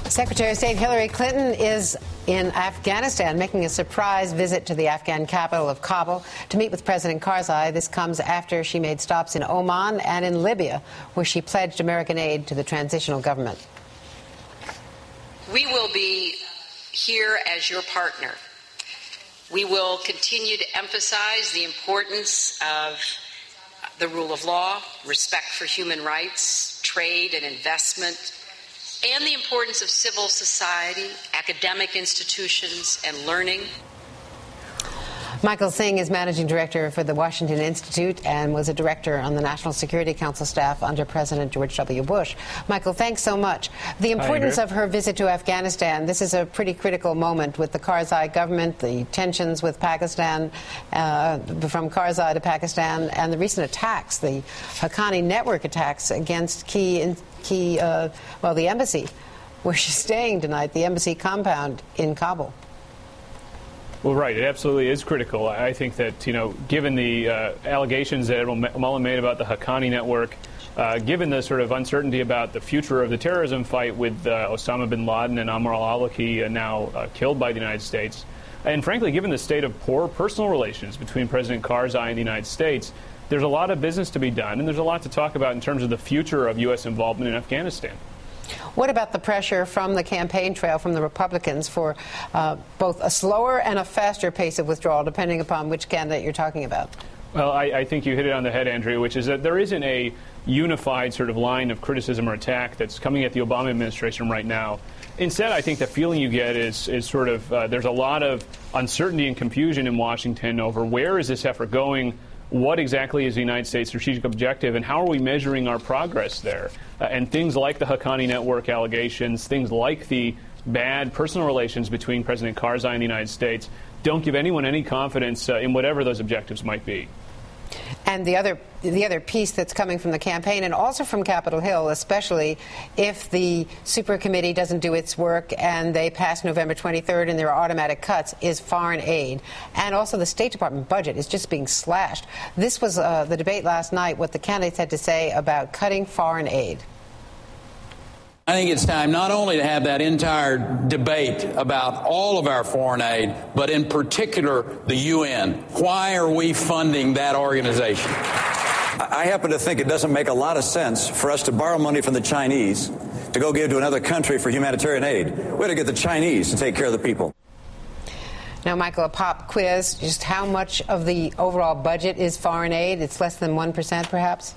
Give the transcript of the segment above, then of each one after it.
Secretary of State Hillary Clinton is in Afghanistan, making a surprise visit to the Afghan capital of Kabul to meet with President Karzai. This comes after she made stops in Oman and in Libya, where she pledged American aid to the transitional government. We will be here as your partner. We will continue to emphasize the importance of the rule of law, respect for human rights, trade and investment, and the importance of civil society, academic institutions, and learning. Michael Singh is managing director for the Washington Institute and was a director on the National Security Council staff under President George W. Bush. Michael, thanks so much. The importance of her visit to Afghanistan, this is a pretty critical moment with the Karzai government, the tensions with Pakistan, from Karzai to Pakistan, and the recent attacks, the Haqqani network attacks against the embassy, where she's staying tonight, the embassy compound in Kabul. Well, right. It absolutely is critical. I think that, given the allegations that Admiral Mullen made about the Haqqani network, given the sort of uncertainty about the future of the terrorism fight with Osama bin Laden and Ammar al-Awlaki now killed by the United States, and frankly, given the state of poor personal relations between President Karzai and the United States, there's a lot of business to be done, and there's a lot to talk about in terms of the future of U.S. involvement in Afghanistan. What about the pressure from the campaign trail from the Republicans for both a slower and a faster pace of withdrawal, depending upon which candidate you're talking about? Well, I think you hit it on the head, Andrea, which is that there isn't a unified sort of line of criticism or attack that's coming at the Obama administration right now. Instead, I think the feeling you get is sort of there's a lot of uncertainty and confusion in Washington over where is this effort going, what exactly is the United States' strategic objective, and how are we measuring our progress there? And things like the Haqqani network allegations, things like the bad personal relations between President Karzai and the United States don't give anyone any confidence in whatever those objectives might be. And the other piece that's coming from the campaign and also from Capitol Hill, especially if the super committee doesn't do its work and they pass November 23rd and there are automatic cuts, is foreign aid. And also the State Department budget is just being slashed. This was the debate last night, what the candidates had to say about cutting foreign aid. I think it's time not only to have that entire debate about all of our foreign aid, but in particular the UN. Why are we funding that organization? I happen to think it doesn't make a lot of sense for us to borrow money from the Chinese to go give to another country for humanitarian aid. We ought to get the Chinese to take care of the people. Now, Michael, a pop quiz. Just how much of the overall budget is foreign aid? It's less than 1%, perhaps?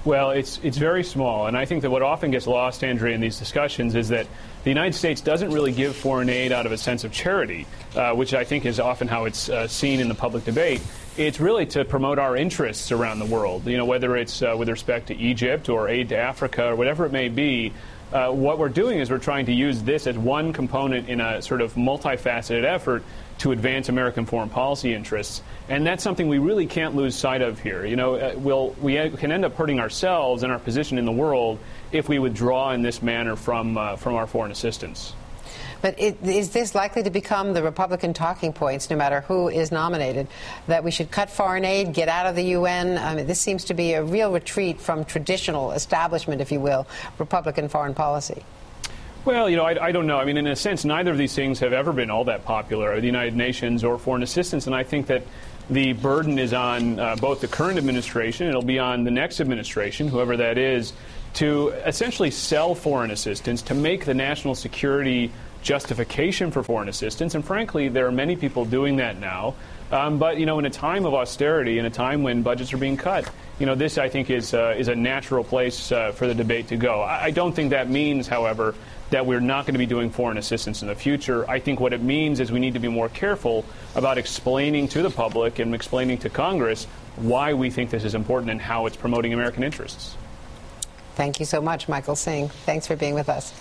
Well, it's very small, and I think that what often gets lost, Andrea, in these discussions is that the United States doesn't really give foreign aid out of a sense of charity, which I think is often how it's seen in the public debate. It's really to promote our interests around the world, whether it's with respect to Egypt or aid to Africa or whatever it may be. What we're doing is we're trying to use this as one component in a sort of multifaceted effort to advance American foreign policy interests. And that's something we really can't lose sight of here. We can end up hurting ourselves and our position in the world if we withdraw in this manner from our foreign assistance. But is this likely to become the Republican talking points, no matter who is nominated, that we should cut foreign aid, get out of the UN? I mean, this seems to be a real retreat from traditional establishment, if you will, Republican foreign policy. Well, I don't know. I mean, in a sense, neither of these things have ever been all that popular, the United Nations or foreign assistance, and I think that the burden is on both the current administration, it'll be on the next administration, whoever that is, to essentially sell foreign assistance, to make the national security justification for foreign assistance. And frankly, there are many people doing that now. But, in a time of austerity, in a time when budgets are being cut, this, I think, is a natural place for the debate to go. I don't think that means, however, that we're not going to be doing foreign assistance in the future. I think what it means is we need to be more careful about explaining to the public and explaining to Congress why we think this is important and how it's promoting American interests. Thank you so much, Michael Singh. Thanks for being with us.